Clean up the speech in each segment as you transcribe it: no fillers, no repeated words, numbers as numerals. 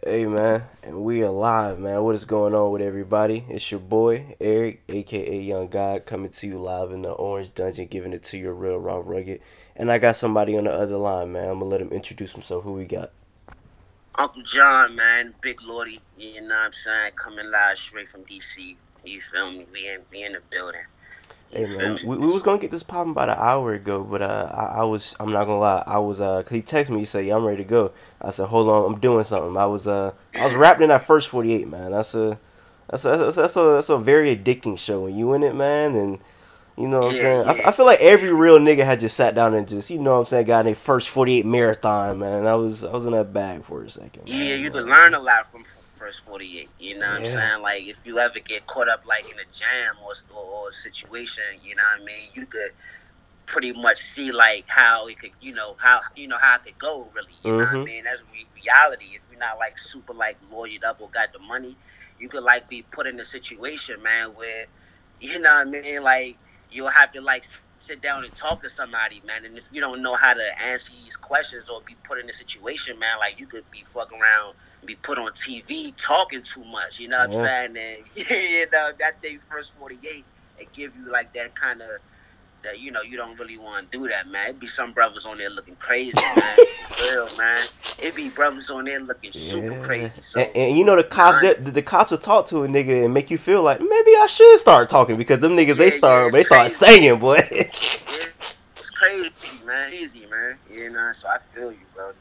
Hey man, and we are live, man. What is going on with everybody? It's your boy Eric, aka Young God, coming to you live in the Orange Dungeon, giving it to you real raw, rugged. And I got somebody on the other line, man. I'm gonna let him introduce himself. Who we got? Uncle John, man, Big Lordy, you know what I'm saying? Coming live straight from DC. You feel me? We in the building. You Hey feel man, me? we was gonna get this popping about an hour ago, but I'm not gonna lie, I was 'cause he texted me, he said, "Yeah, I'm ready to go." I said, "Hold on, I'm doing something." I was rapping in that first 48, man. That's a very addicting show when you in it, man, and you know what I'm Yeah, saying? yeah. I feel like every real nigga had just sat down and just, you know what I'm saying, got in their first 48 marathon, man. I was in that bag for a second, man. I Yeah, ain't you gonna could lie, learn man. a lot from First 48. You know what I'm Yeah. saying? Like, if you ever get caught up, like, in a jam or a situation, you know what I mean? You could pretty much see, like, how it could, how it could go, really. You know what I Mm-hmm. mean? That's reality. If you're not, like, super, like, lawyered up or got the money, you could, like, be put in a situation, man, where, you know what I mean? Like, you'll have to, like, sit down and talk to somebody, man. And if you don't know how to answer these questions or be put in a situation, man, like, you could be fucking around and be put on TV talking too much, you know what I'm Yeah. saying? And, you know, that day, First 48, it give you, like, that kind of, that you don't really want to do that, man. It be some brothers on there looking crazy, man. For real, man. It be brothers on there looking super Yeah, crazy. So, and you know the cops nah, that the cops will talk to a nigga and make you feel like maybe I should start talking because them niggas yeah, yeah, it's they start crazy. saying, boy. Yeah, it's crazy, man. Easy, man. You know, so I feel you, bro.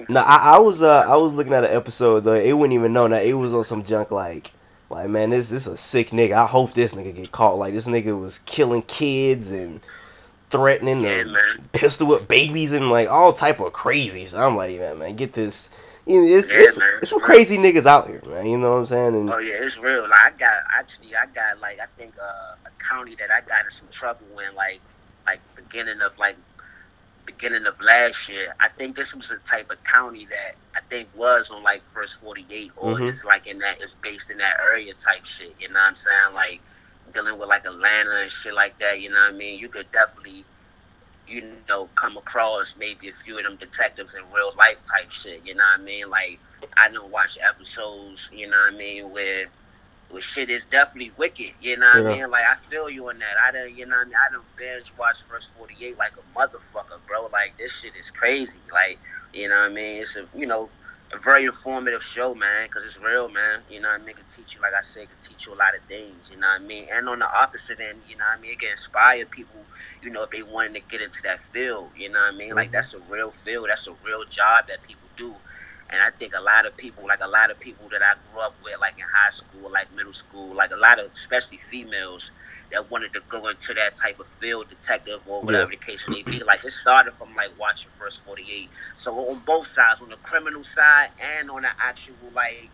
No, I was looking at an episode though. It wouldn't even know that it was on some junk like man, this a sick nigga. I hope this nigga get caught. Like this nigga was killing kids and threatening Yeah, to man. pistol whip babies and like all type of crazy. So I'm like, man, get this. You know, Yeah, man. it's For some real. crazy niggas out here, man. You know what I'm saying? And Oh yeah, it's real. Like I got like I think a county that I got in some trouble when like beginning of last year. I think this was the type of county that I think was on like First 48 or mm-hmm. is like in that is based in that area type shit. You know what I'm saying? Like dealing with like Atlanta and shit like that. You know what I mean? You could definitely come across maybe a few of them detectives in real life type shit. You know what I mean? Like I don't watch episodes. You know what I mean? Where shit is definitely wicked. You know what I Yeah. mean? Like I feel you on that. I done, you know what I mean? I done binge watch First 48 like a motherfucker, bro. Like this shit is crazy. Like you know what I mean? It's a very informative show, man, because it's real, man. You know what I mean? It can teach you, like I said, it can teach you a lot of things. You know what I mean? And on the opposite end, you know what I mean? It can inspire people. If they wanted to get into that field. You know what I mean? Like Mm-hmm. that's a real field. That's a real job that people do. And I think a lot of people that I grew up with, like in high school, like middle school, like a lot of, especially females, that wanted to go into that type of field, detective or Yeah. whatever the case may be. Like it started from like watching First 48. So on both sides, on the criminal side and on the actual like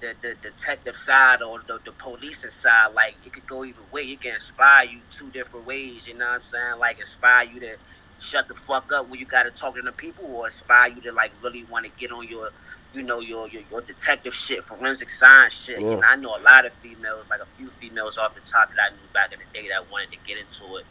the detective side or the policing side, like it could go either way. It can inspire you two different ways. You know what I'm saying? Like inspire you to shut the fuck up when you got to talk to the people, or inspire you to like really want to get on your, your detective shit, forensic science shit. Yeah. I know a lot of females, like a few females off the top that I knew back in the day that wanted to get into it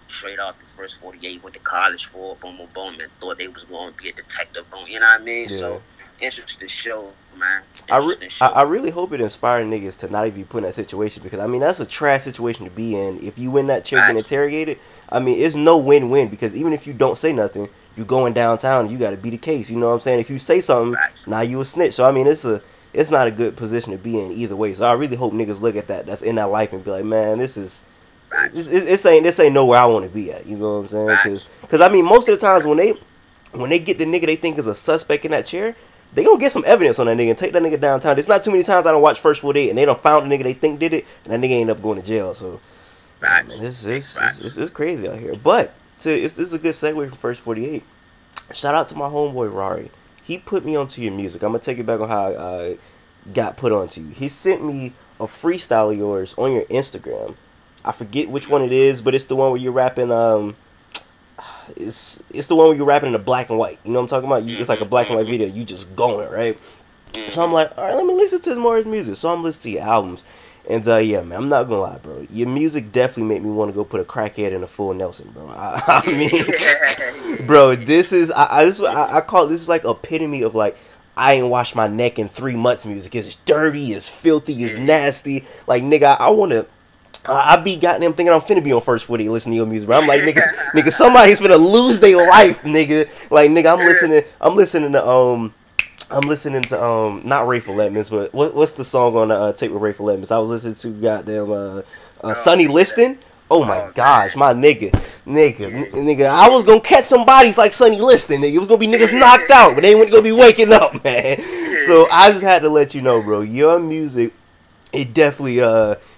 straight off the First 48, went to college for boom, boom, boom, and thought they was going to be a detective. You know what I mean? Yeah. So interesting show, man. Interesting show. I really hope it inspires niggas to not even be put in that situation because I mean that's a trash situation to be in. If you in that chair getting Facts. interrogated, I mean it's no win-win because even if you don't say nothing, you going downtown and you got to be the case. You know what I'm saying? If you say something, Facts. now you a snitch. So I mean it's not a good position to be in either way. So I really hope niggas look at that's in that life and be like, man, Facts. this ain't nowhere I want to be at. You know what I'm saying? Facts. Cause I mean most of the times when they get the nigga they think is a suspect in that chair, they gonna get some evidence on that nigga and take that nigga downtown. There's not too many times I don't watch First 48 and they don't found the nigga they think did it and that nigga end up going to jail. So yeah, man, Facts. Big facts. it's crazy out here. But this is a good segue from First 48. Shout out to my homeboy Rari. He put me onto your music. I'm gonna take it back on how I got put onto you. He sent me a freestyle of yours on your Instagram. I forget which one it is, but it's the one where you're rapping. It's the one where you're rapping in the black and white. You know what I'm talking about? It's like a black and white video. You just going right. So I'm like, all right, let me listen to more of his music. So I'm listening to your albums, and yeah, man, I'm not gonna lie, bro. Your music definitely made me want to go put a crackhead in a full Nelson, bro. I Yeah, mean, yeah, bro, this is I call this is like epitome of like I ain't washed my neck in 3 months music. It's dirty, it's filthy, it's Yeah. nasty. Like, nigga, I wanna. I be goddamn thinking I'm finna be on first 40 listening to your music, but I'm like, nigga, somebody's finna lose their life, nigga. Like, nigga, I'm listening to not Rayful Edmonds, but what's the song on the tape with Rayful Edmonds? I was listening to goddamn Oh, Sonny nigga. Liston. Oh my Oh gosh, man. my Yeah. nigga, I was gonna catch some bodies like Sonny Liston, nigga. It was gonna be niggas knocked out, but they ain't gonna be waking up, man. So I just had to let you know, bro. Your music, it definitely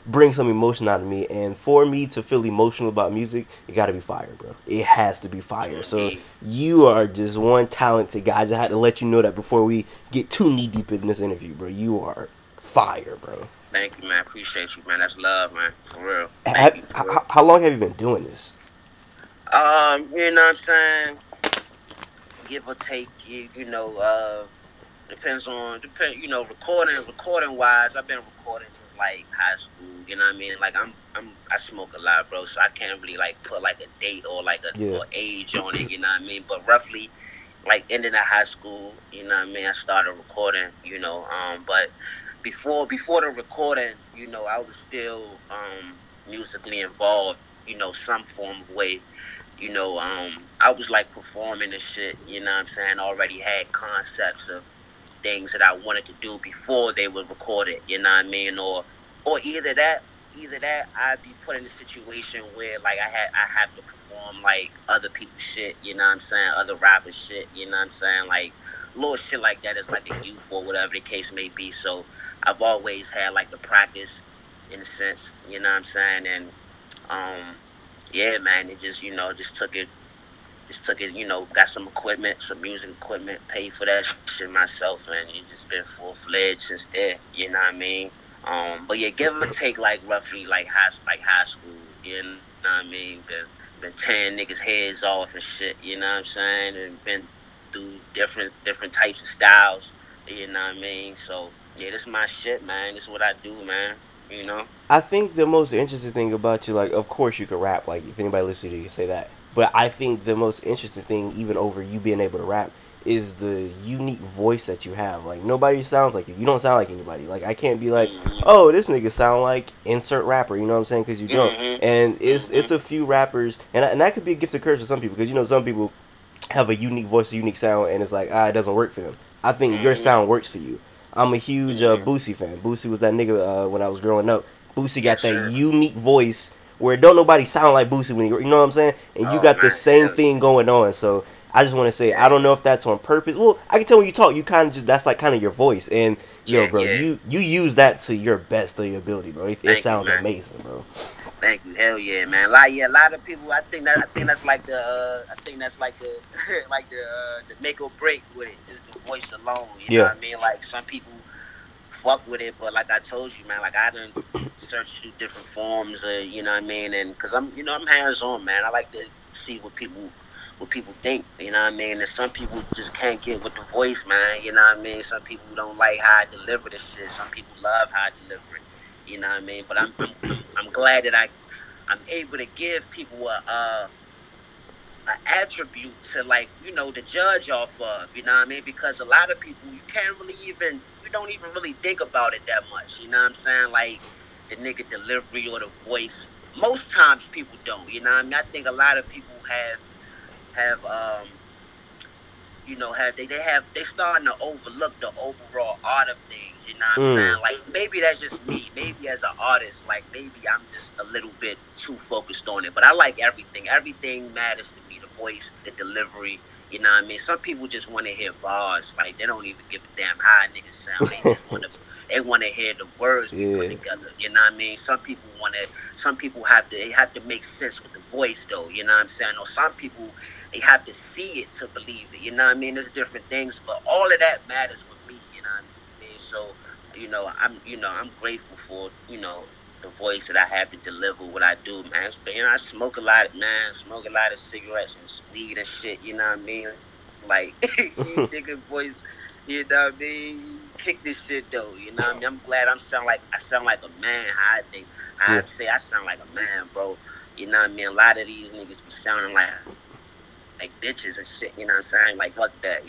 brings some emotion out of me, and for me to feel emotional about music, it gotta be fire, bro. It has to be fire. So Indeed. you are just one talented guy. I just had to let you know that before we get too knee deep in this interview, bro. You are fire, bro. Thank you, man. Appreciate you, man. That's love, man. For real. Thank you, for real. How long have you been doing this? You know what I'm saying? Give or take, you know, recording wise, I've been recording since like high school, you know what I mean? Like I smoke a lot, bro, so I can't really like put like a date or like Yeah. or age on it, you know what I mean? But roughly like ending of high school, you know what I mean, I started recording, but before the recording, you know, I was still musically involved, you know, some form of way. I was like performing and shit, you know what I'm saying? Already had concepts of things that I wanted to do before they were recorded, you know what I mean? Or either that I'd be put in a situation where like I have to perform like other people's shit, you know what I'm saying? Other rappers shit, you know what I'm saying? Like little shit like that as like a youth or whatever the case may be. So I've always had like the practice in a sense, you know what I'm saying? And um yeah, man, it just, you know, got some equipment, some music equipment, paid for that shit myself, and it just been full fledged since there. You know what I mean? But yeah, give or take, like roughly, like high school. You know what I mean? Been tearing niggas heads off and shit. You know what I'm saying? And been through different types of styles. You know what I mean? So yeah, this is my shit, man. This is what I do, man. You know? I think the most interesting thing about you, like, of course you can rap. Like, if anybody listens to you, you can say that. But I think the most interesting thing, even over you being able to rap, is the unique voice that you have. Like, nobody sounds like you. You don't sound like anybody. Like, I can't be like, Mhm. oh, this nigga sound like insert rapper. You know what I'm saying? Because you don't. Mhm. And it's Mhm. a few rappers, and that could be a gift or curse for some people. Because, you know, some people have a unique voice, a unique sound, and it's like, it doesn't work for them. I think your Mhm. sound works for you. I'm a huge Mhm. Boosie fan. Boosie was that nigga when I was growing up. Boosie got Yes, that sir. unique voice where don't nobody sound like Boosie when you know what I'm saying? And you Oh got the man, same hell thing going on. So I just want to say I yeah, don't know if that's on purpose. Well, I can tell when you talk, you kind of just that's like kind of your voice. And yo, yeah, bro, yeah. you use that to your best of your ability, bro. It Thank you, sounds man. amazing, bro. Thank you. Hell yeah, man. Like yeah, a lot of people. I think that's like the like the make or break with it. Just the voice alone. You know Yeah, what I mean? Like some people fuck with it, but like I told you, man. Like I done search through different forms. You know what I mean? And because I'm hands on, man. I like to see what people think. You know what I mean? And some people just can't get with the voice, man. You know what I mean? Some people don't like how I deliver this shit. Some people love how I deliver it. You know what I mean? But I'm glad that I'm able to give people a attribute to like to judge off of. You know what I mean? Because a lot of people you don't even really think about it that much. You know what I'm saying? Like the nigga delivery or the voice. Most times people don't. You know what I mean? I think a lot of people have they starting to overlook the overall art of things, you know what I'm mm, saying? Like maybe that's just me. Maybe as an artist, like maybe I'm just a little bit too focused on it. But I like everything. Everything matters to me. The voice, the delivery, you know what I mean? Some people just want to hear bars. Like they don't even give a damn how niggas sound. They want to hear the words we put yeah, together. You know what I mean? Some people have to make sense with the voice though, you know what I'm saying? Or some people they have to see it to believe it. You know what I mean? There's different things, but all of that matters with me. You know what I mean? So, I'm grateful for the voice that I have to deliver what I do, man. But, I smoke a lot, man. Smoke a lot of cigarettes and weed and shit. You know what I mean? Like you nigga voice. You know what I mean? Kick this shit though. You know what I mean? I'm glad I sound like a man. How yeah. I'd say I sound like a man, bro. You know what I mean? A lot of these niggas be sounding like bitches and shit, you know what I'm saying? Like fuck that,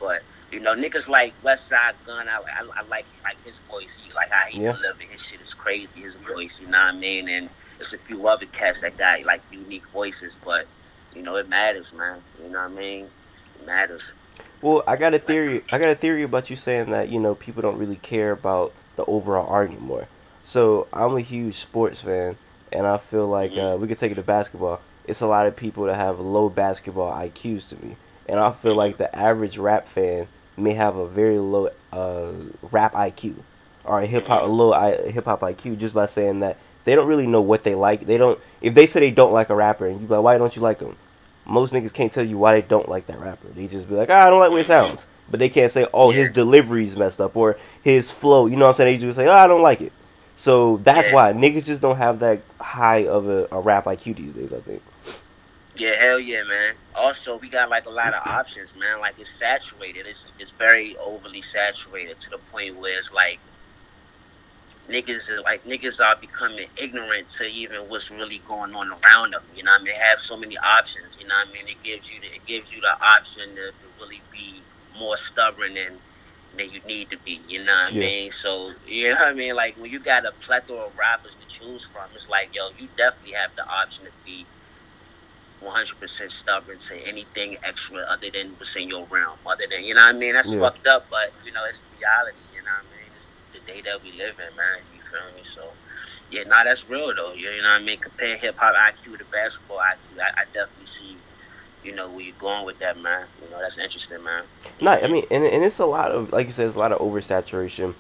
but You know, niggas like West Side Gun. I like his voice. He like how he Yeah. delivered his shit is crazy. His voice, you know what I mean. And there's a few other cats that got like unique voices, but you know it matters, man. You know what I mean? It matters. Well, I got a Like, theory. I got a theory about you saying that people don't really care about the overall art anymore. So I'm a huge sports fan, and I feel like mm-hmm, we could take it to basketball. It's a lot of people that have low basketball IQs to me, and I feel mm-hmm, like the average rap fan may have a very low rap IQ or a mm-hmm. hip hop IQ just by saying that they don't really know what they like. They don't. If they say they don't like a rapper, and you be like, why don't you like him? Most niggas can't tell you why they don't like that rapper. They just be like, I don't like the way it Mm-hmm. sounds. But they can't say, oh, Yeah, his delivery's messed up or his flow. You know what I'm saying? They just say, oh, I don't like it. So that's yeah, why niggas just don't have that high of a rap IQ these days, I think. yeah. Hell yeah, man. Also, we got like a lot of options, man. Like it's saturated. It's very overly saturated to the point where it's like niggas are becoming ignorant to even what's really going on around them. You know what I mean? They have so many options. You know what I mean? It gives you the option to really be more stubborn than you need to be. You know what I Yeah. mean? So you know what I mean? Like when you got a plethora of rappers to choose from, it's like yo, you definitely have the option to be 100% stubborn to anything extra other than what's in your realm. Other than you know what I mean? That's Yeah. fucked up, but you know it's reality. You know what I mean? It's the day that we live in, man. You feel me? So yeah, nah, that's real though. You know what I mean? Compare hip hop IQ to basketball IQ. I definitely see. You know where you're going with that, man. You know that's interesting, man. Not, I Hmm. mean, and it's a lot of, like you said, it's a lot of oversaturation.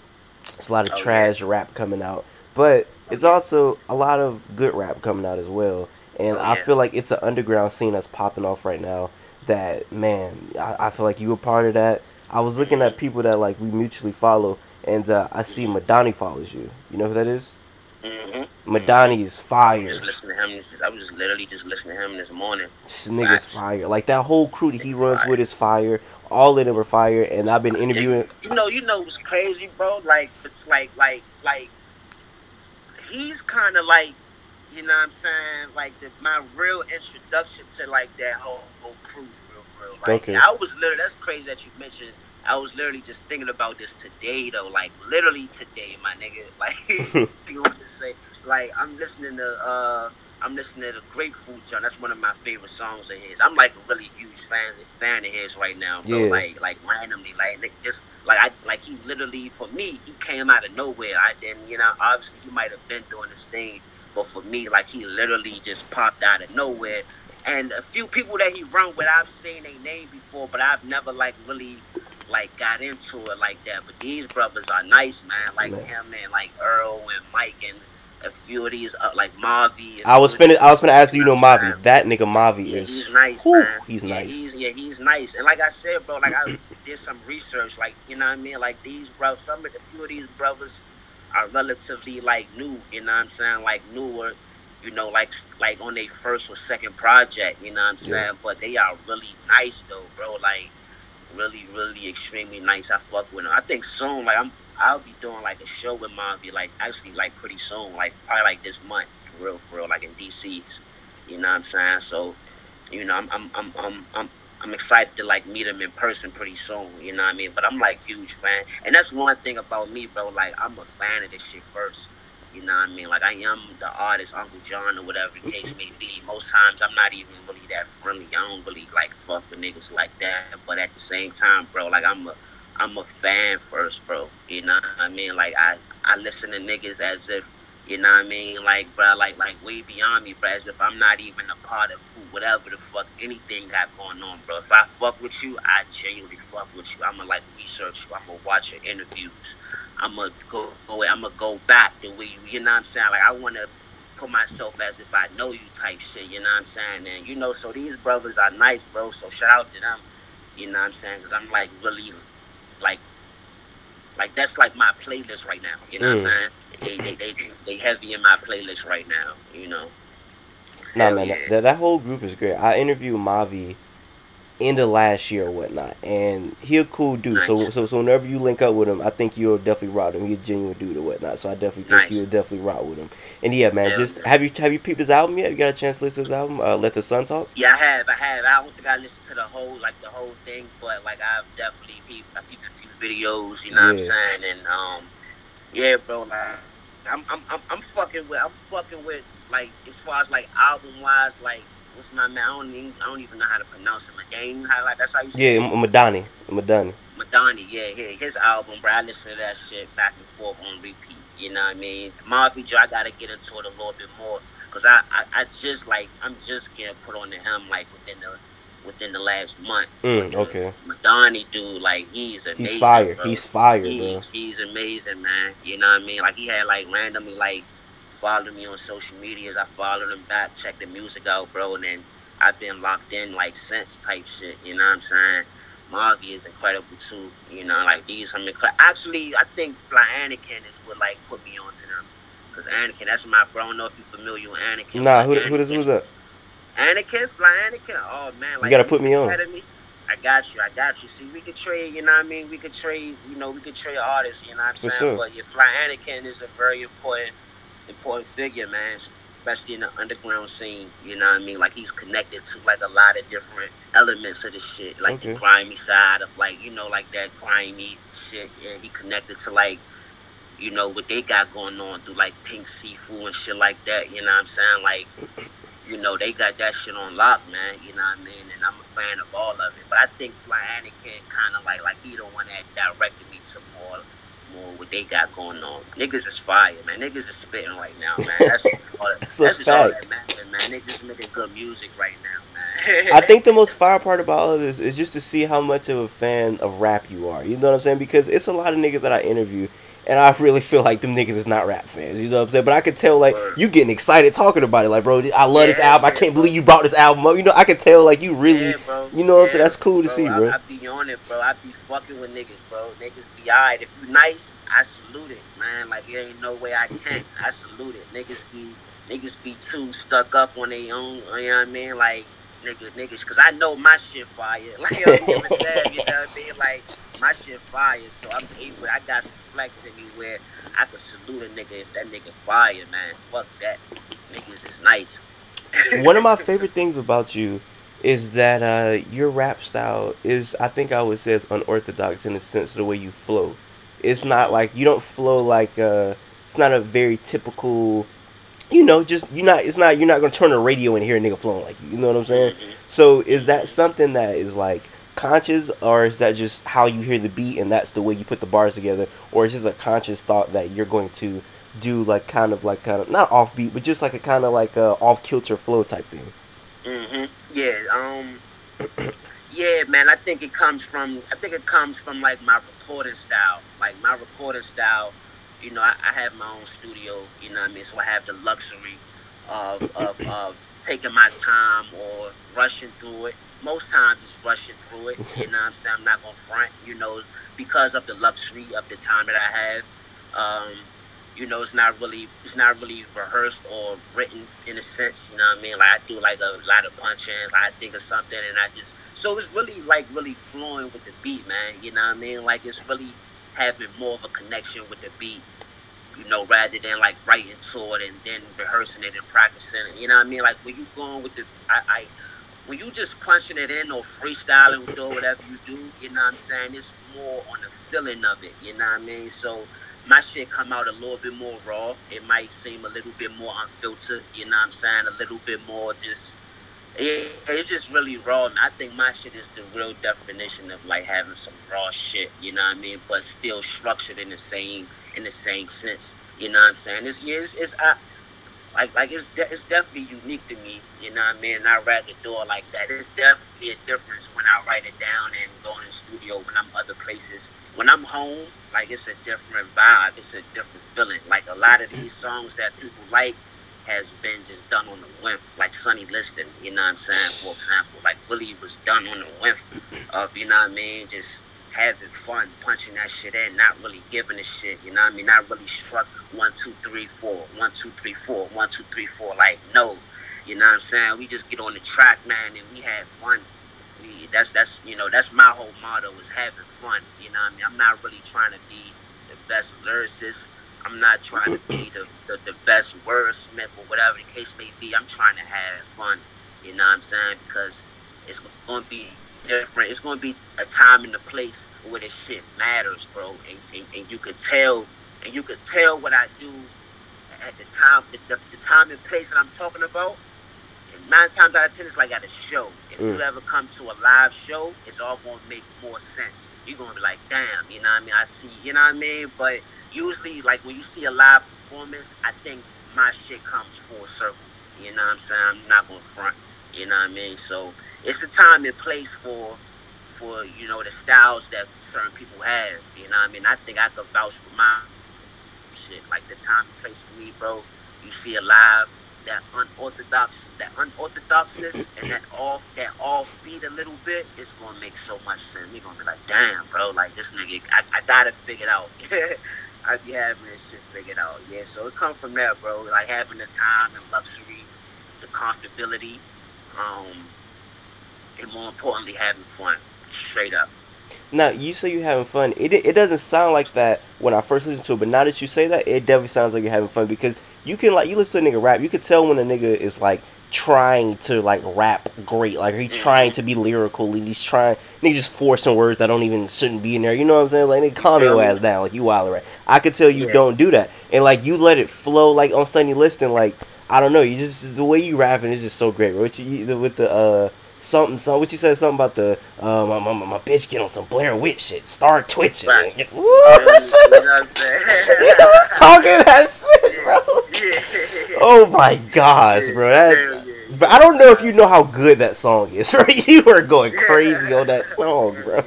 It's a lot of Oh yeah. trash rap coming out, but Oh it's yeah. also a lot of good rap coming out as well. And Oh I yeah. feel like it's an underground scene that's popping off right now. That man, I feel like you were part of that. I was looking Hmm. at people that like we mutually follow, and I see Hmm. Madani follows you. You know who that is? Hmm. Hmm. Madani is I was just fire. listening to him. I was just literally just listening to him this morning. This nigga's Facts. fire. Like that whole crew that he Nigga runs with fire. is fire. All of them are fire. And I've been Yeah, interviewing. you know what's crazy, bro? Like, it's like he's kind of like, you know what I'm saying? Like my real introduction to like that whole crew for real. Like Okay. I was literally that's crazy that you mentioned. I was literally just thinking about this today though, like literally today, my nigga. Like you want to say, like I'm listening to Grapefruit John. That's one of my favorite songs of his. I'm like a really huge fan of his right now, bro. Yeah. Like randomly, like this, like I like he literally for me, he came out of nowhere. I didn't, you know, obviously he might have been doing this thing, but for me, like he literally just popped out of nowhere. And a few people that he run with, I've seen their name before, but I've never like really like got into it like that. But these brothers are nice, man. Like Man. him and like Earl and Mike and a few of these like Mavi, a I few was of finna these I was finna brothers, ask, you do you know what know I'm Mavi? saying? That nigga Mavi Yeah, is, he's nice, whew, man. he's nice. He's nice. And like I said, bro, like I did some research, like you know what I mean. Like these brothers, a few of these brothers are relatively like new. You know what I'm saying? Like newer. You know, like on their first or second project. You know what I'm Yeah. saying? But they are really nice though, bro. Like really extremely nice. I fuck with them. I think soon, like I'll be doing like a show with Mavi, like actually like pretty soon, like probably like this month, for real, like in DC. You know what I'm saying? So, you know, I'm excited to like meet him in person pretty soon. You know what I mean? But I'm like huge fan, and that's one thing about me, bro. Like I'm a fan of this shit first. You know what I mean? Like I am the artist, Uncle John, or whatever the case may be. Most times I'm not even really that friendly. I don't really like fuck with niggas like that. But at the same time, bro, like I'm a fan first, bro. You know what I mean? Like I listen to niggas as if you know what I mean? Like, bro, like way beyond me, bro. As if I'm not even a part of who, whatever the fuck anything got going on, bro. If I fuck with you, I genuinely fuck with you. I'ma like research you. I'ma watch your interviews. I'ma go back the way you know what I'm saying? Like I wanna put myself as if I know you type shit, you know what I'm saying? And you know, so these brothers are nice, bro. So shout out to them, you know what I'm saying? Because I'm like really like that's like my playlist right now. You know what Mm. I'm saying? They heavy in my playlist right now. You know, Nah, hell man, yeah. that whole group is great. I interviewed Mavi end of last year or whatnot, and he a cool dude. Nice. So whenever you link up with him, I think you'll definitely rock with him. He a genuine dude or whatnot. So I definitely think Nice. you'll definitely rock with him. And yeah, man, Hell just yeah. have you peeped his album yet? You got a chance to listen to his album? Let the Sun Talk. Yeah, I have. I have. I don't think I listened to the whole thing, but like I've definitely peeped a few videos. You know what I'm Yeah, saying? And yeah, bro. Like I'm fucking with like as far as like album wise, like what's my man? I don't even know how to pronounce it. Madani, how like that's how you say yeah, it. Madani. Madani, yeah, his album, bro. I listen to that shit back and forth on repeat. You know what I mean? Marvin Joe, I gotta get into it a little bit more because I just like I'm just getting put on to him like within the last month. But the Okay. Madani dude, like he's He's amazing, fire. bro. He's fire, bro. He's amazing, man. You know what I mean? Like he had like randomly like followed me on social medias. I followed him back, checked the music out, bro, and then I've been locked in like since type shit. You know what I'm saying? Marvy is incredible too. You know, like these some actually I think Fly Anakin is what like put me onto them. Cause Anakin, that's my bro. I don't know if you're familiar with Anakin, Nah, but who's Anakin, that? Anakin, Fly Anakin. Oh man, You like gotta when put you me look on. at me, I got you. I got you. See, we could trade. You know what I mean? We could trade. You know, we could trade artists. You know what I'm For saying? sure. But your Fly Anakin is a very important figure, man. Especially in the underground scene. You know what I mean? Like he's connected to like a lot of different elements of the shit, like the Okay. grimy side of like like that grimy shit. And he connected to like what they got going on through like Pink Seafood and shit like that. You know what I'm saying? Like they got that shit on lock, man. You know what I mean? And I'm a fan of all of it. But I think Fly Anakin kind of like he the one that directed me to more what they got going on. Niggas is fire, man. Niggas is spitting right now, man. That's a That's just all fact. that matters, man. Niggas making good music right now, I man. think the most fire part about all of this is just to see how much of a fan of rap you are. You know what I'm saying? Because it's a lot of niggas that I interview, and I really feel like them niggas is not rap fans. You know what I'm saying? But I could tell like Word. you getting excited talking about it. Like, bro, I love this Yeah, album. I yeah, can't believe bro. you brought this album up. You know, I could tell like you really, Yeah, bro. you know what I'm saying? Yeah, That's cool to bro. see, bro. I be on it, bro. I be fucking with niggas, bro. Niggas be alright. If you nice, I salute it, man. Like there ain't no way I can't. I salute it. Niggas be too stuck up on their own. You know what I mean? Like niggas, cause I know my shit fire. Like I don't give a damn. You know what I mean? Like my shit fire. So I'm able. I got some flex in me where I could salute a nigga if that nigga fire, man. Fuck that. Niggas is nice. One of my favorite things about you is that your rap style is, I think I would say, it's unorthodox in the sense of the way you flow. It's not Mhm. like you don't flow like it's not a very typical. You know, just you're not. It's not. You're not gonna turn the radio and hear a nigga flowing like you. You know what I'm saying? Mhm. So is that Mhm. something that is like conscious, or is that just how you hear the beat and that's the way you put the bars together, or is just a conscious thought that you're going to do like kind of not offbeat, but just like a kind of like off kilter flow type thing? Mhm. Yeah. Yeah, man. I think it comes from like my recording style. Like my recording style. I have my own studio. You know what I mean. So I have the luxury of taking my time or rushing through it. Most times it's rushing through it. You know what I'm saying. I'm not gonna front. Because of the luxury of the time that I have. It's not really rehearsed or written in a sense. You know what I mean? Like I do like a lot of punch ins. Like I think of something and I just so it's really like really flowing with the beat, man. You know what I mean? Like it's really having more of a connection with the beat. Rather than like writing to it and then rehearsing it and practicing it. You know what I mean? Like when you going with when you just punching it in or freestyling or whatever you do, you know what I'm saying? It's more on the feeling of it, you know what I mean? So my shit come out a little bit more raw. It might seem a little bit more unfiltered, you know what I'm saying? A little bit more just it's just really raw. And I think my shit is the real definition of like having some raw shit, you know what I mean? But still structured in the same sense. You know what I'm saying? It's it's definitely unique to me. You know what I mean? And I'd rather do it like that. It's definitely a difference when I write it down and go in the studio when I'm other places. When I'm home, like it's a different vibe. It's a different feeling. Like a lot of these songs that people like has been just done on the whiff, like Sonny Liston, you know what I'm saying, for example. Like really was done on the whiff of, you know what I mean, just having fun, punching that shit in, not really giving a shit, you know what I mean? Not really struck 1, 2, 3, 4, 1, 2, 3, 4, 1, 2, 3, 4. Like, no. You know what I'm saying? We just get on the track, man, and we have fun. that's you know, that's my whole motto, is having fun. You know what I mean? I'm not really trying to be the best lyricist. I'm not trying to be the best wordsmith or whatever the case may be. I'm trying to have fun. You know what I'm saying? Because it's going to be different. It's going to be a time and a place where this shit matters, bro. And you could tell, what I do at the time, the time and place that I'm talking about. 9 times out of 10, it's like at a show. If you ever come to a live show, it's all gonna make more sense. You're gonna be like, damn, you know what I mean? I see, you know what I mean? But usually, like when you see a live performance, I think my shit comes full circle. You know what I'm saying? I'm not gonna front. You know what I mean? So it's a time and place for you know, the styles that certain people have. You know what I mean? I think I could vouch for my shit. Like the time and place for me, bro. You see a live. That unorthodoxness and that offbeat a little bit is gonna make so much sense. We're gonna be like, damn, bro, like this nigga, I got it figured out. I be having this shit figured out. Yeah, so it comes from there, bro. Like having the time and luxury, the comfortability, and more importantly, having fun. Straight up. Now, you say you're having fun. It doesn't sound like that when I first listened to it, but now that you say that, it definitely sounds like you're having fun because you can, like, you listen to a nigga rap, you can tell when a nigga is, like, trying to, like, rap great. Like, he's trying to be lyrical, and he's trying, nigga just forcing words that don't even shouldn't be in there. You know what I'm saying? Like, nigga, calm your ass down. Like, you wild, right? I could tell you don't do that. And, like, you let it flow, like, on Sunny Liston, like, I don't know, you just, the way you rapping is just so great, bro. With the, something, what you said, something about the my bitch get on some Blair Witch shit, start twitching. Right. Woo, that shit was, you know what I'm saying? He was talking that shit, bro. Yeah. Oh my gosh, bro. But I don't know if you know how good that song is, right? You were going crazy on that song, bro.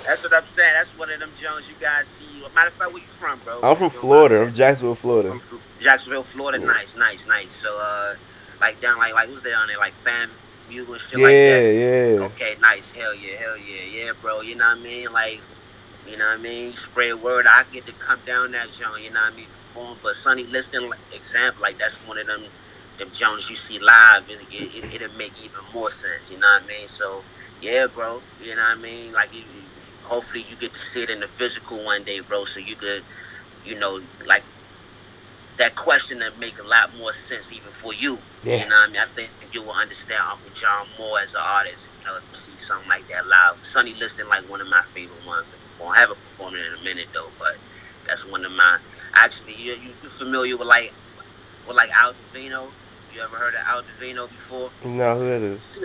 That's what I'm saying. That's one of them Jones you guys see. Matter of fact, where you from, bro? I'm from Florida. I'm Jacksonville, Florida. I'm from Jacksonville, Florida. Nice. So, like down, like what's down there, like fam. You and shit like that. Yeah. Okay, nice. Hell yeah, bro. You know what I mean? Like, you know what I mean? Spread word. I get to come down that joint. You know what I mean? Perform. But Sunny Liston, like, example, like that's one of them Jones you see live. It'll make even more sense. You know what I mean? So yeah, bro. You know what I mean? Like, hopefully you get to see it in the physical one day, bro. So you could, you know, like. That question that make a lot more sense even for you. Yeah. You know what I mean? I think you will understand Uncle John more as an artist, you know, to see something like that live. Sunny Liston, like one of my favorite ones to perform. I haven't performed it in a minute though, but that's one of my. Actually, you familiar with like Al Divino? You ever heard of Al Divino before? No, who that is? See,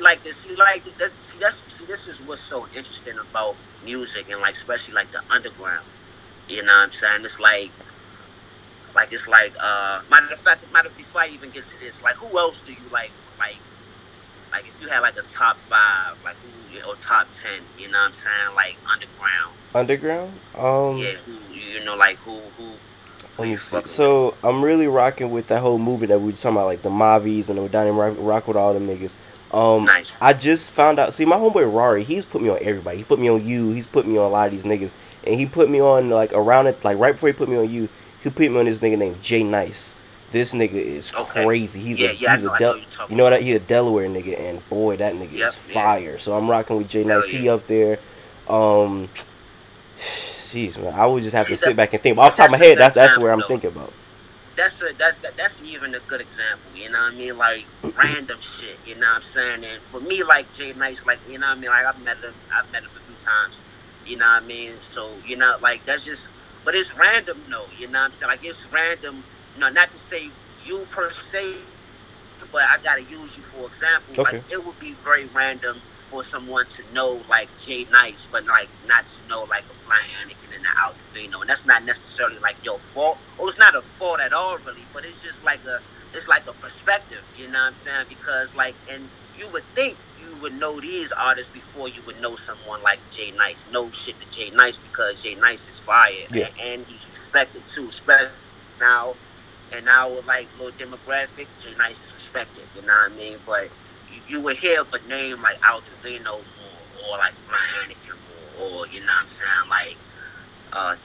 this is what's so interesting about music and like especially like the underground. You know what I'm saying? It's like matter of fact, before I even get to this, like who else do you like if you had like a top 5, like who, or top 10, you know what I'm saying, like underground? Yeah, who, you know, like who let me see. So I'm really rocking with that whole movement that we were talking about, like the Mavis and the down and rock with all them niggas. Nice. I just found out. See, my homeboy Rari, he's put me on everybody. He put me on you. He's put me on a lot of these niggas, and he put me on like around it, like right before he put me on you. He put me on this nigga named Jay Nice. This nigga is crazy. He's you know what? He's a Delaware nigga, and boy, that nigga is fire. Yeah. So I'm rocking with Jay Nice. He up there. Jeez, man, I would just have to sit back and think. But off the top of my head, that's where I'm thinking about. That's even a good example. You know what I mean? Like random shit. You know what I'm saying? And for me, like Jay Nice, like you know what I mean? Like I've met him a few times. You know what I mean? So you know, like that's just. But it's random, though, you know what I'm saying? Like, it's random, you know, not to say you per se, but I got to use you for example. Okay. Like, it would be very random for someone to know, like, Jay Nice, but, like, not to know, like, a Flying Anakin and an Al Divino. And that's not necessarily, like, your fault. Or it's not a fault at all, really, but it's just like a perspective, you know what I'm saying? Because, like, and you would think you would know these artists before you would know someone like Jay Nice. No shit to Jay Nice because Jay Nice is fire, and he's respected too. Especially now, and our like little demographic, Jay Nice is respected. You know what I mean? But you would hear of a name like Al Divino more, or like Flying Anakin more, or you know what I'm saying, like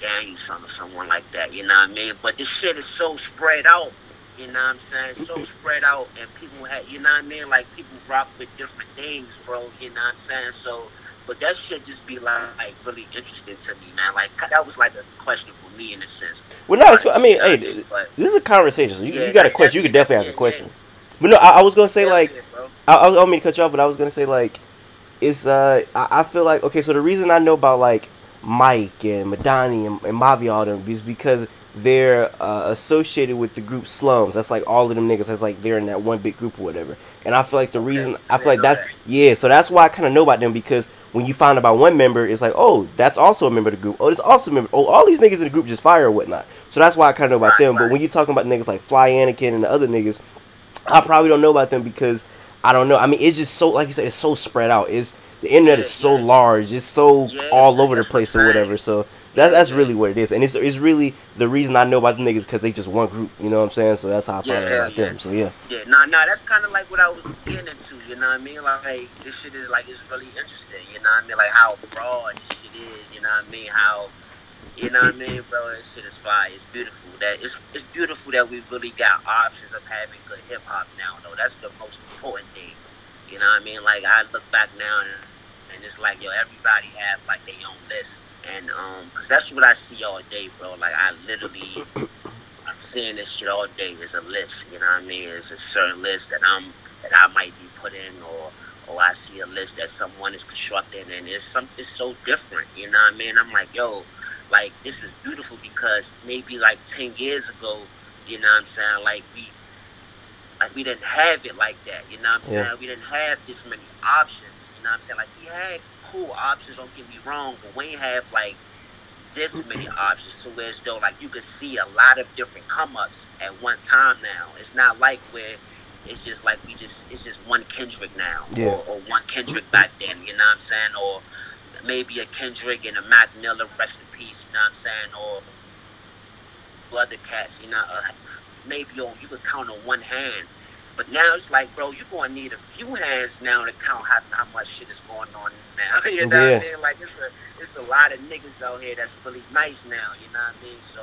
Danielson or someone like that. You know what I mean? But this shit is so spread out You know what I'm saying? So spread out, and people had, you know what I mean? Like, people rock with different things, bro. You know what I'm saying? So, but that shit just be like really interesting to me, man. Like, that was like a question for me in a sense. Well, no, it's. But I you mean, know what hey, I mean? But this is a conversation. So you yeah, got a question. You could that's definitely yeah, ask a yeah. question. But no, I was gonna say Hell like, yeah, bro. I don't mean to cut you off, but I was gonna say like, it's I feel like okay, so the reason I know about like Mike and Madani and Mavi all them is because they're associated with the group Slums. That's like all of them niggas. That's like they're in that one big group or whatever. And I feel like the Okay, reason I I feel didn't like know that's that. yeah. So that's why I kind of know about them because when you find about one member, it's like oh that's also a member of the group. Oh, it's also a member. Oh, all these niggas in the group just fire or whatnot. So that's why I kind of know about Right, them. But right. when you talking about niggas like Fly Anakin and the other niggas, I probably don't know about them because I don't know. I mean, it's just so like you said, it's so spread out. It's the internet Yeah, is so yeah, large. It's so yeah. all over the That's what I'm place or saying. whatever. So Yeah, that's yeah. really what it is, and it's really the reason I know about the niggas because they just one group. You know what I'm saying? So that's how I Yeah, found out hell about yeah. them. So yeah, Yeah, nah, that's kind of like what I was getting into, you know what I mean? Like, this shit is, like, it's really interesting, you know what I mean? Like, how broad this shit is, you know what I mean? How, you know what I mean, bro? This shit is fire. It's beautiful. It's beautiful that we've really got options of having good hip-hop now, though. That's the most important thing, you know what I mean? Like, I look back now, and it's like, yo, everybody have, like, their own list. And, because that's what I see all day, bro. Like, I literally I'm seeing this shit all day. There's a list, you know what I mean? There's a certain list that I might be put in, or I see a list that someone is constructing, and it's so different, you know what I mean? I'm like, yo, like this is beautiful because maybe like 10 years ago, you know what I'm saying? Like we didn't have it like that, you know what I'm yeah, saying? We didn't have this many options, you know what I'm saying? Like we had cool options, don't get me wrong, but we ain't have like this many options to where as though like you could see a lot of different come ups at one time now. It's not like where it's just like it's just one Kendrick now yeah, or one Kendrick back then, you know what I'm saying? Or maybe a Kendrick and a Mac Miller, rest in peace, you know what I'm saying? Or other cats, you know, maybe you could count on one hand. But now it's like, bro, you're gonna need a few hands now to count how much shit is going on now. You know what I yeah. mean? Like it's a lot of niggas out here that's really nice now. You know what I mean? So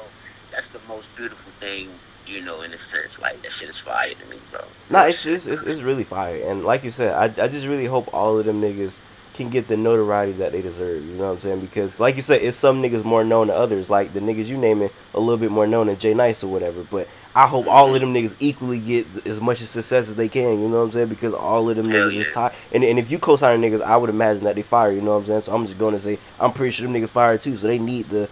that's the most beautiful thing, you know, in a sense. Like that shit is fire to me, bro. Nah, Real shit. it's really fire, and like you said, I just really hope all of them niggas can get the notoriety that they deserve. You know what I'm saying? Because like you said, it's some niggas more known than others. Like the niggas you naming a little bit more known than Jay Nice or whatever. But I hope all of Mm-hmm. them niggas equally get as much success as they can. You know what I'm saying? Because all of them Hell niggas is yeah. tired. And if you co-sign niggas, I would imagine that they fire. You know what I'm saying? So I'm just gonna say I'm pretty sure them niggas fire too. So they need the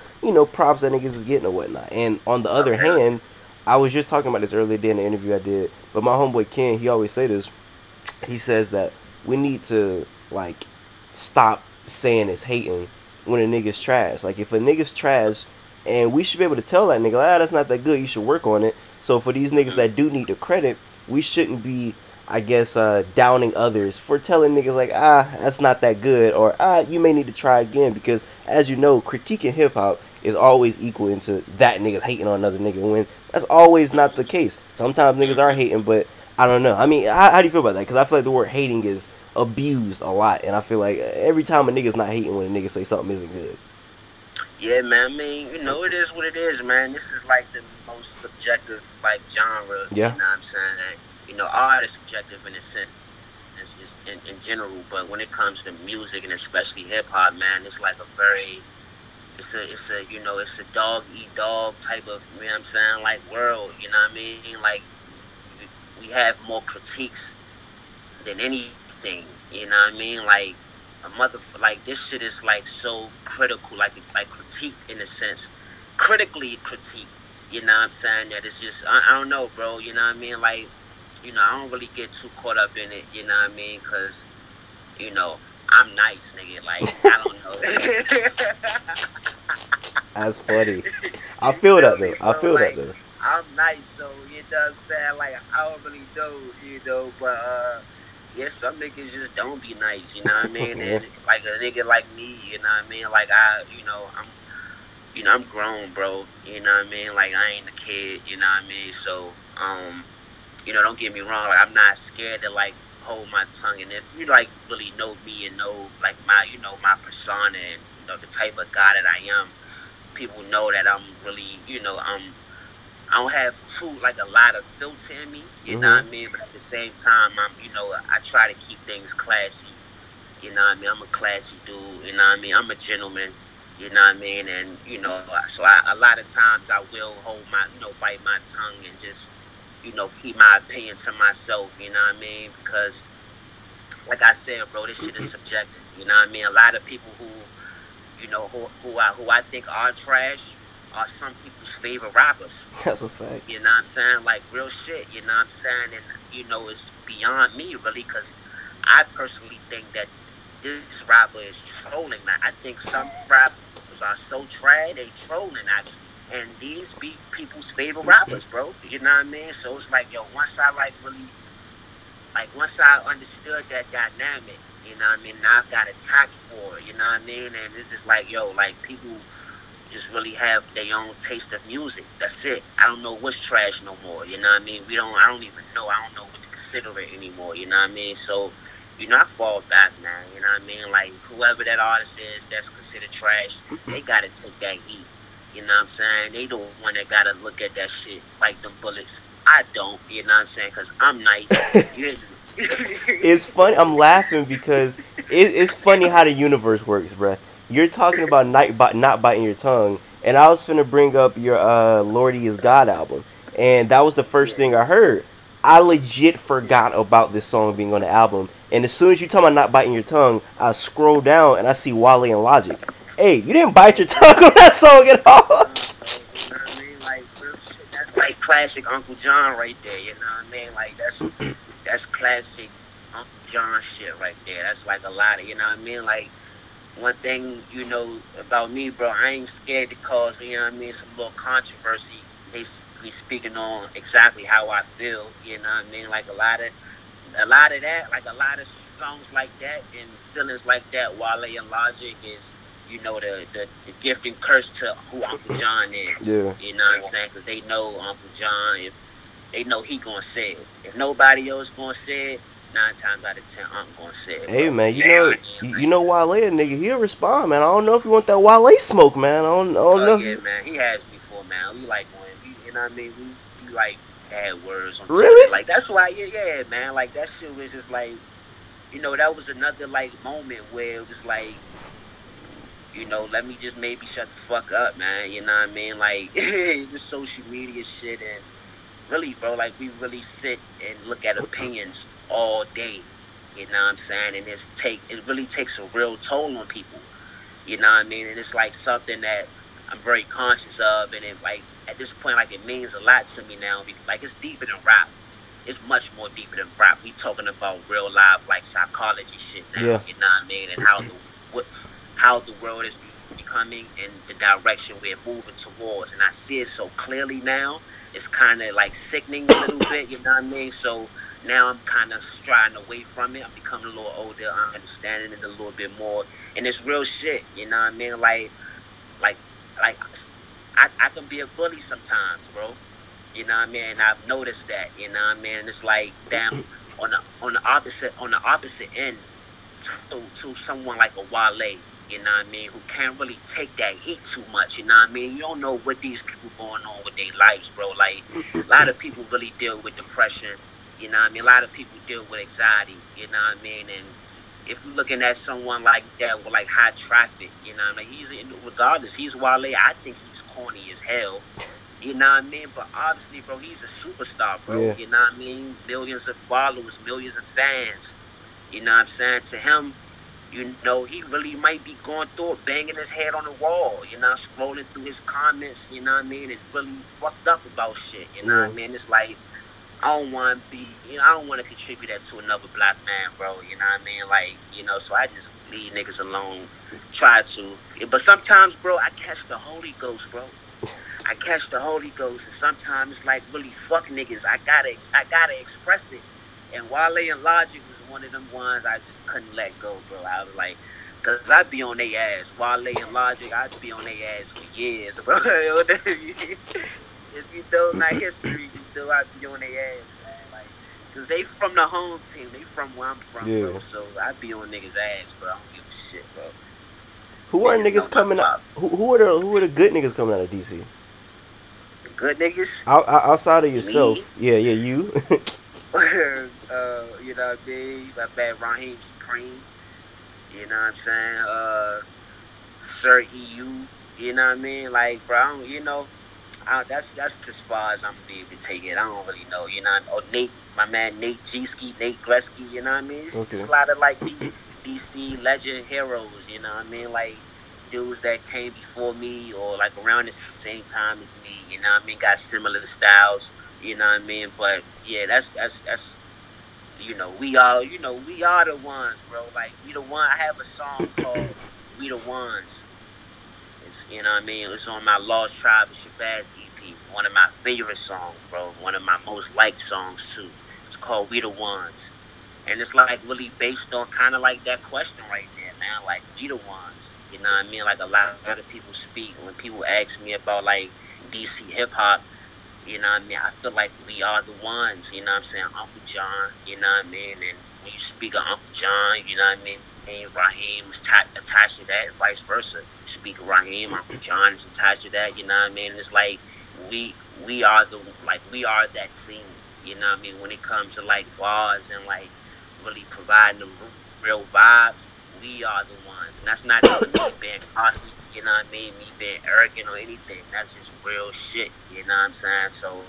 props that niggas is getting or whatnot. And on the Oh other hell yeah. hand, I was just talking about this earlier day in the interview I did. But my homeboy Ken, he always say this. He says that we need to like stop saying it's hating when a nigga's trash. Like if a nigga's trash, and we should be able to tell that nigga, that's not that good. You should work on it. So for these niggas Mm-hmm. that do need the credit, we shouldn't be, I guess, downing others for telling niggas like, that's not that good, or you may need to try again. Because as you know, critiquing hip hop is always equal into that niggas hating on another nigga. When that's always not the case. Sometimes niggas are Mm-hmm. hating, but I don't know. I mean, how do you feel about that? Because I feel like the word hating is abused a lot, and I feel like every time a nigga's not hating when a nigga say something isn't good. Yeah, man. I mean, you know, it is what it is, man. This is like the most subjective, like, genre. You Yeah, know what I'm saying? You know, art is subjective in a sense, just in general. But when it comes to music and especially hip hop, man, it's like a very, it's a dog eat dog type of, you know what I'm saying, like world. You know what I mean? Like we have more critiques than anything. You know what I mean? Like like this shit is like so critical, like critique in a sense, critically critique. You know what I'm saying? That it's just I don't know, bro. You know what I mean? Like I don't really get too caught up in it. You know what I mean? Cause you know I'm nice, nigga. Like I don't know. that's funny. I You feel feel that me, though. I bro? feel that Like though. I'm nice, so you know what I'm saying. Like I don't really know, but yeah, some niggas just don't be nice, you know what I mean? Yeah, And like a nigga like me, you know what I mean? Like I'm grown, bro. You know what I mean? Like I ain't a kid, you know what I mean? So don't get me wrong. Like I'm not scared to like hold my tongue. And if you like really know me and know like my persona and the type of guy that I am, people know that I'm really, I don't have too like a lot of filter in me, you know what I Mhm. mean. But at the same time, I try to keep things classy. You know what I mean? I'm a classy dude. You know what I mean? I'm a gentleman. You know what I mean? And a lot of times I will hold my, bite my tongue and just, keep my opinion to myself. You know what I mean? Because, like I said, bro, this shit is subjective. You know what I mean? A lot of people who I think are trash are some people's favorite rappers. That's a fact. You know what I'm saying? Like real shit. You know what I'm saying? And it's beyond me really, because I personally think that this rapper is trolling. Like, I think some rappers are so trash they trolling actually, and these be people's favorite rappers, bro. You know what I mean? So it's like, yo, once I understood that dynamic, you know what I mean? Now I've got a tact for it. You know what I mean? And it's just like, yo, like people just really have their own taste of music. That's it. I don't know what's trash no more. You know what I mean? I don't even know. I don't know what to consider it anymore. You know what I mean? So, I fall back, man. You know what I mean? Like, whoever that artist is that's considered trash, they got to take that heat. You know what I'm saying? They the one that got to look at that shit like them bullets. I don't. You know what I'm saying? Because I'm nice. You It's funny. I'm laughing because it's funny how the universe works, bruh. You're talking about not biting your tongue, and I was finna bring up your "Lordy Is God" album, and that was the first yeah. thing I heard. I legit forgot about this song being on the album, and as soon as you talk about not biting your tongue, I scroll down and I see Wale and Logic. Hey, you didn't bite your tongue on that song at all. Bro. You know what I mean? Like real shit. That's like classic Uncle John right there. You know what I mean? Like that's classic Uncle John shit right there. That's like a lot of, you know what I mean? Like one thing about me, bro, I ain't scared to cause, you know what I mean, some little controversy. Basically speaking on exactly how I feel. You know what I mean? Like a lot of that, like a lot of songs like that and feelings like that, Wale and Logic is, the gift and curse to who Uncle John is. Yeah. You know what I'm saying? Because they know Uncle John, if they know he gonna say it. If nobody else gonna say it, 9 times out of 10, I'm gonna say it, Hey bro. man, You know what I mean? you know Wale, nigga, he'll respond, man. I don't know if you want that Wale smoke, man. I don't Oh know if yeah, you man. He has me for, man. We like when you know what I mean. We like add words on top of it. really. Like that's why, yeah, man. Like that shit was just like, that was another like moment where it was like, let me just maybe shut the fuck up, man. You know what I mean? Like just social media shit and really, bro, like we really sit and look at opinions all day. You know what I'm saying? And it really takes a real toll on people. You know what I mean? And it's like something that I'm very conscious of, and it like at this point, like it means a lot to me now. Like it's deeper than rap. It's much more deeper than rap. We talking about real life, like psychology shit now. Yeah. You know what I mean? And what how the world is becoming and the direction we're moving towards. And I see it so clearly now. It's kind of like sickening a little bit. You know what I mean? So now I'm kind of striding away from it. I'm becoming a little older. I'm understanding it a little bit more. And it's real shit. You know what I mean? Like, like I can be a bully sometimes, bro. You know what I mean? And I've noticed that. You know what I mean? And it's like, damn, on the opposite end to someone like a Wale. You know what I mean? Who can't really take that heat too much. You know what I mean? You don't know what these people going on with their lives, bro. Like a lot of people really deal with depression. You know what I mean? A lot of people deal with anxiety. You know what I mean? And if you're looking at someone like that with like high traffic, you know what I mean? Regardless, he's Wale. I think he's corny as hell. You know what I mean? But obviously, bro, he's a superstar, bro. Yeah. You know what I mean? Millions of followers, millions of fans. You know what I'm saying? To him, he really might be going through it, banging his head on the wall, scrolling through his comments, you know what I mean, and really fucked up about shit, you know Yeah. what I mean? It's like, I don't want to be, I don't want to contribute that to another black man, bro, you know what I mean? Like, so I just leave niggas alone, try to. But sometimes, bro, I catch the Holy Ghost, bro. I catch the Holy Ghost, and sometimes it's like, really, fuck niggas. I gotta express it. And Wale and Logic was one of them ones I just couldn't let go, bro. I was like, cause I'd be on their ass. Wale and Logic, I'd be on their ass for years, bro. If you know my history, I'd be on their ass, man. Like, cause they from the home team. They from where I'm from, Yeah. bro. So I'd be on niggas' ass, bro. I don't give a shit, bro. Who are Niggas know niggas my coming out? pop. Who are the good niggas coming out of DC? Good niggas. Outside of Me. yourself, yeah, yeah, you. You know what I mean? My bad Raheem Supreme. You know what I'm saying? Sir EU. You know what I mean? Like, bro, that's as far as I'm gonna be able to take it. I don't really know. You know, or Nate, my man Nate G-Ski, Nate Gresky. You know what I mean? It's Okay. a lot of like these DC legend heroes. You know what I mean? Like dudes that came before me or like around the same time as me. You know what I mean? Got similar styles. You know what I mean? But yeah, that's we are the ones, bro. Like we the one. I have a song called "We the Ones." It's you know what I mean. It's on my Lost Tribe of Shabazz EP. One of my favorite songs, bro. One of my most liked songs too. It's called "We the Ones," and it's like really based on kind of like that question right there, man. Like we the ones. You know what I mean? Like a lot of people speak when people ask me about like DC hip hop. You know what I mean? I feel like we are the ones, you know what I'm saying? Uncle John, you know what I mean? And when you speak of Uncle John, you know what I mean? Raheem is attached to that, and vice versa. You speak of Raheem, Uncle John is attached to that, you know what I mean? And it's like we we are we are that scene, you know what I mean? When it comes to like bars and like really providing them real vibes, we are the ones. And that's not even me being cocky, you know what I mean? Me being arrogant or anything. That's just real shit, you know what I'm saying? So,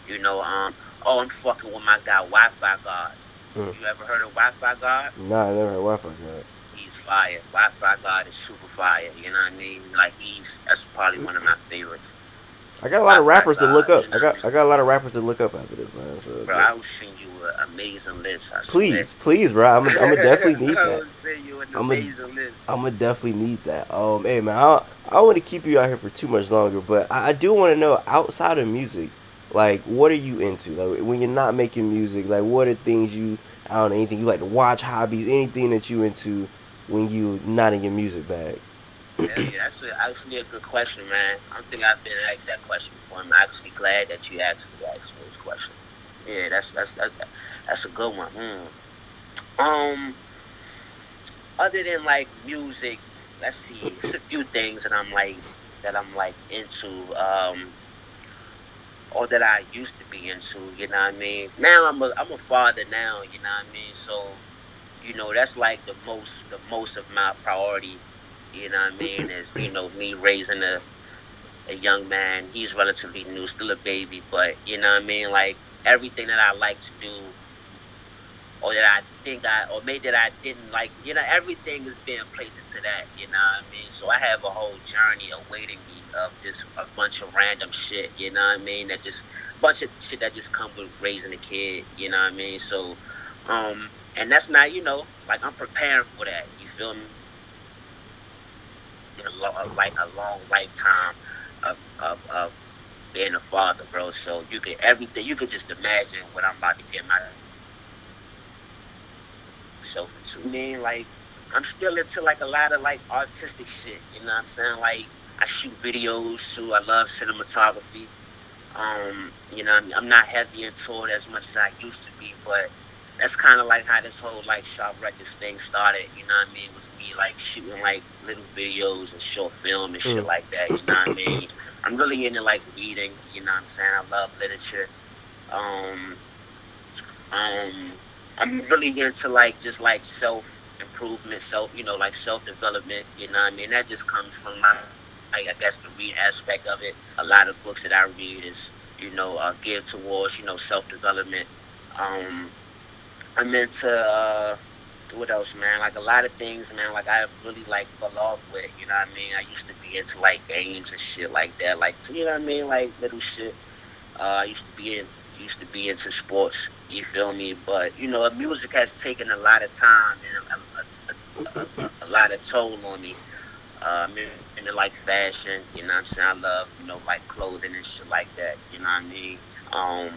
oh, I'm fucking with my guy Wi-Fi God. Mm. You ever heard of Wi-Fi God? Nah, I never had Wi-Fi yet. He's fire. Wi-Fi God is super fire. You know what I mean? Like that's probably one of my favorites. I got a lot of Wi-Fi rappers to look God. up. You know what I mean? I got a lot of rappers to look up after this, man. So Bro, I will send you an amazing list. I swear. please, bro. I'm gonna definitely need I that. will send you an I'm gonna amazing list. I'm gonna definitely need that. Hey man, I don't want to keep you out here for too much longer, but I do want to know outside of music, like what are you into? Like when you're not making music, like what are things I don't know, anything you like to watch, hobbies, anything that you into when you not in your music bag. Hell yeah, that's actually a good question, man. I don't think I've been asked that question before. I'm actually glad that you actually asked me this question. Yeah, that's a good one. Um, Other than like music, let's see. It's a few things that I'm like into. Or that I used to be into. You know what I mean? Now I'm a father now. You know what I mean? So that's like the most of my priority. You know what I mean? Is me raising a young man. He's relatively new, still a baby, but you know what I mean? Like everything that I like to do, or that I think or maybe that I didn't like, everything is being placed into that. You know what I mean? So I have a whole journey awaiting me of just a bunch of random shit. You know what I mean? That just bunch of shit that just come with raising a kid. You know what I mean? So, and that's not, like I'm preparing for that. You feel me? Like a long lifetime of being a father, bro. So you can everything you could just imagine what I'm about to get myself into. I mean, like I'm still into like a lot of like artistic shit. You know what I'm saying? Like I shoot videos too. I love cinematography. I'm not heavy into it as much as I used to be, but that's kind of like how this whole like Sharp Records thing started. You know what I mean? It was me like shooting like little videos and short film and shit Mm. like that. You know what I mean? I'm really into like reading. You know what I'm saying? I love literature. Um, um, I'm really into like just like self improvement, like self development. You know what I mean? That just comes from like I guess the read aspect of it. A lot of books that I read is geared towards self development. Um, I'm into what else, man? Like a lot of things, man. Like I really like fell off with. You know what I mean? I used to be into like games and shit like that. Like you know what I mean? Like little shit. I used to be into sports. You feel me? But music has taken a lot of time and a lot of toll on me. I'm into like fashion. You know what I'm saying? I love like clothing and shit like that. You know what I mean? Um,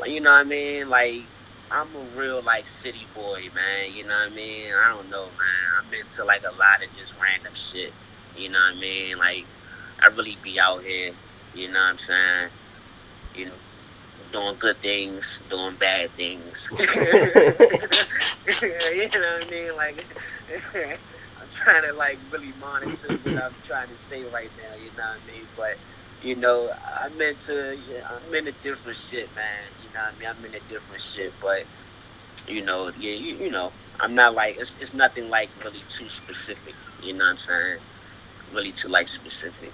you know what I mean? Like I'm a real like city boy, man. You know what I mean? I don't know, man. I'm into like a lot of just random shit. You know what I mean? Like I really be out here. You know what I'm saying? You know, doing good things, doing bad things. You know what I mean? Like I'm trying to like really monitor what I'm trying to say right now. You know what I mean? But you know, I'm into different shit, man. You know what I mean? I'm into different shit, but you know, yeah, you know, I'm not like it's nothing like really too specific. You know what I'm saying? Really too like specific.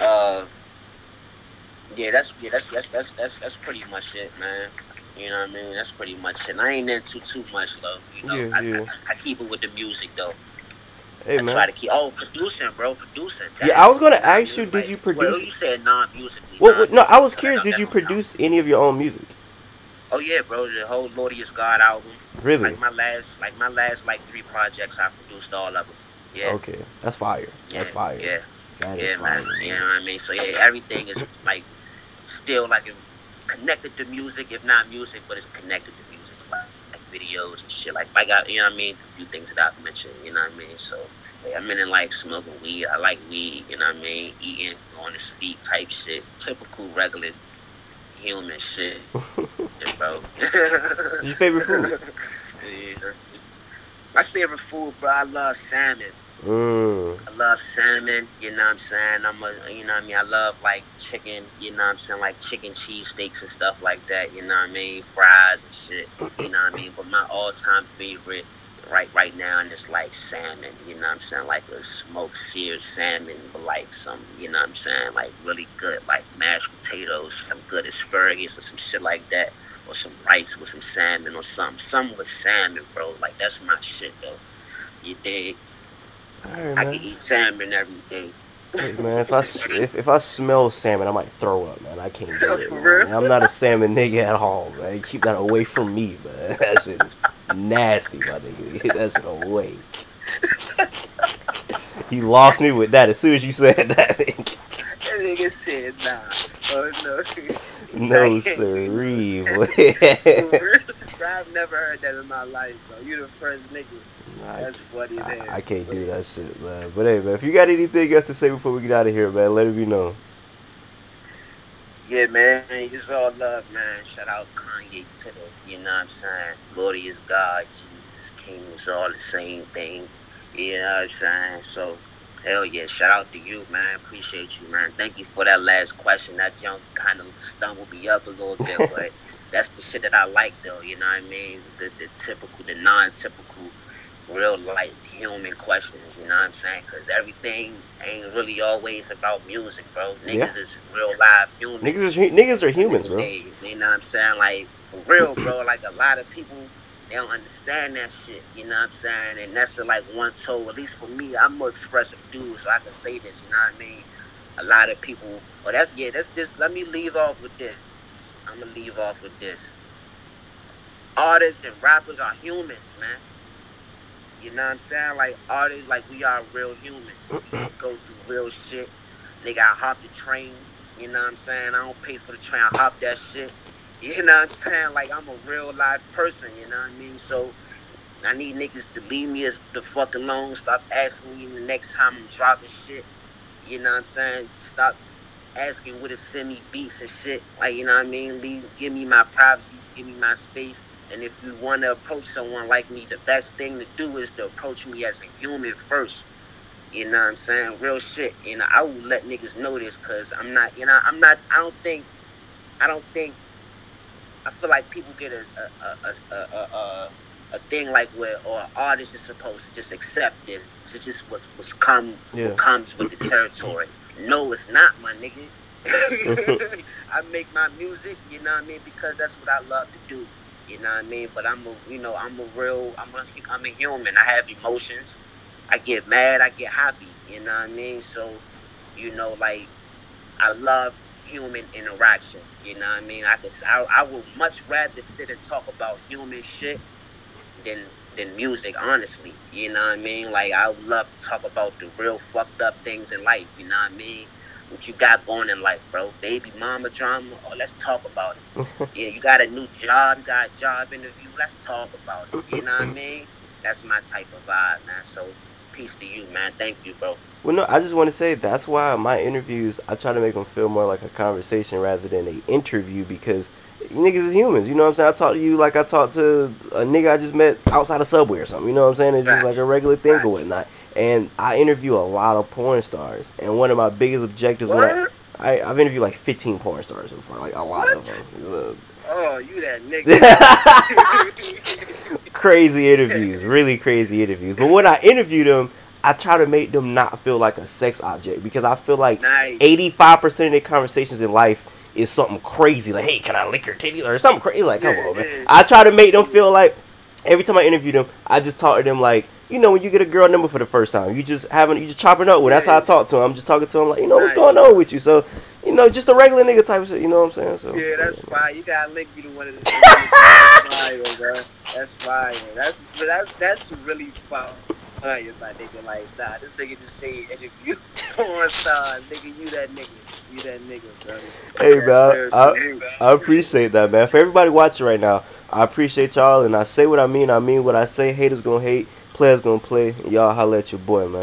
Uh, that's pretty much it, man. You know what I mean? That's pretty much it. I ain't into too much though. You know, Yeah, yeah. I keep it with the music though. Hey, I try man. to keep producing, bro, producing. Yeah, I Damn, was gonna you know what I ask you, mean? did you Like, well, produce? you said non-musically, What? No, I non-musically, was so that curious. don't Did that you don't count. produce any of your own music? Oh yeah, bro, the whole Lordiest God album, Really? like my last like 3 projects, I produced all of them. Yeah, Okay, that's fire. That's yeah, fire. yeah, That is yeah, fire, man. You man. know what I mean? So yeah, everything is like still like connected to music, if not music, but it's connected to music, like videos and shit. Like I, you know what I mean? A few things that I've mentioned, you know what I mean? So yeah, I'm into like smoking weed. I like weed, you know what I mean? Eating, going to sleep type shit. Typical regular human shit, bro. Your favorite food? Yeah. My favorite food, bro, I love salmon. Mm. I love salmon, you know what I'm saying? You know what I mean? I love like chicken, you know what I'm saying? Like chicken cheesesteaks and stuff like that, you know what I mean? Fries and shit, you know what I mean? But my all-time favorite right now and it's like salmon, you know what I'm saying? Like a smoked seared salmon with like some, you know what I'm saying? Like really good, like mashed potatoes, some good asparagus or some shit like that. Or some rice with some salmon or something. Something with salmon, bro. Like that's my shit though. You dig? All right, I can man. eat salmon every day. Hey, man. If I smell salmon, I might throw up, man. I can't do it, For man. real? I'm not a salmon nigga at all, man. Keep that away from me, man. That shit is nasty, my nigga. Get that shit away. He lost me with that as soon as you said that. That nigga said nah. Oh no. He's No, like, siree, boy. for real? Bro, I've never heard that in my life, bro. You the first nigga. I, That's funny as hell. I can't But, do that shit, man. But hey, man, if you got anything else to say before we get out of here, man, let it be known. yeah, man, it's all love, man. Shout out Kanye to the, you know what I'm saying? Lord is God, Jesus King, it's all the same thing. You know what I'm saying? So, hell yeah, shout out to you, man. Appreciate you, man. Thank you for that last question. That junk kind of stumbled me up a little bit, but that's the shit that I like, though. You know what I mean? The typical, the non-typical, real life human questions. You know what I'm saying? Because everything ain't really always about music, bro. Yeah. Niggas is real live humans. Niggas are At the end of humans, the bro. day, you know what I'm saying? Like for real, bro. Like a lot of people, they don't understand that shit. You know what I'm saying? And that's the, like one toe. At least for me, I'm more expressive dude, so I can say this. You know what I mean? A lot of people. Oh, that's yeah. That's just. Let me leave off with this. I'm gonna leave off with this. Artists and rappers are humans, man. You know what I'm saying? Like artists, like we are real humans. We go through real shit. Nigga, I hop the train. You know what I'm saying? I don't pay for the train. I hop that shit. You know what I'm saying? Like I'm a real life person. You know what I mean? So I need niggas to leave me the fuck alone. Stop asking me the next time I'm dropping shit. You know what I'm saying? Stop asking where to send me beats and shit. Like, you know what I mean? Give me my privacy. Give me my space. And if you want to approach someone like me, the best thing to do is to approach me as a human first. You know what I'm saying? Real shit. You know, I will let niggas know this because I'm not, you know, I don't think, I feel like people get a thing like where, or an artist is supposed to just accept this. It's just what Yeah. comes with the territory. No, it's not, my nigga. I make my music, you know what I mean, because that's what I love to do. You know what I mean? But I'm a human. I have emotions. I get mad. I get happy. You know what I mean? So, you know, like I love human interaction. You know what I mean? I would much rather sit and talk about human shit than music. Honestly, you know what I mean? Like I would love to talk about the real fucked up things in life. You know what I mean? What you got going in life, bro? Baby mama drama? Oh, let's talk about it. Yeah, you got a new job, you got a job interview, let's talk about it. You know what I mean? That's my type of vibe, man. So Peace to you, man. Thank you, bro. Well, no, I just want to say that's why my interviews, I try to make them feel more like a conversation rather than an interview, because niggas is humans. You know what I'm saying? I talk to you like I talk to a nigga I just met outside a Subway or something. You know what I'm saying? It's just like a regular thing or whatnot. And I interview a lot of porn stars, and one of my biggest objectives when I've interviewed like 15 porn stars so far, like a lot of them. Oh, you that nigga. Crazy interviews, really crazy interviews. But when I interview them, I try to make them not feel like a sex object, because I feel like 85% of their conversations in life is something crazy, like, hey, can I lick your titty, or something crazy, like, come on, man. I try to make them feel like, every time I interview them, I just talk to them like, you know, when you get a girl number for the first time, you just chopping up with. That's how I talk to them. I'm just talking to them like, you know, what's going on with you? So, you know, just a regular nigga type of shit. You know what I'm saying? So yeah, that's fine. You gotta link me to one of the fire, bro. That's fire. That's really fire. My nigga, like, nah, this nigga just say interview porn star, nigga, you that nigga, bro. Hey, man, I appreciate that, man. For everybody watching right now, I appreciate y'all, and I say what I mean what I say. Haters gonna hate, players gonna play, and y'all holla at your boy, man.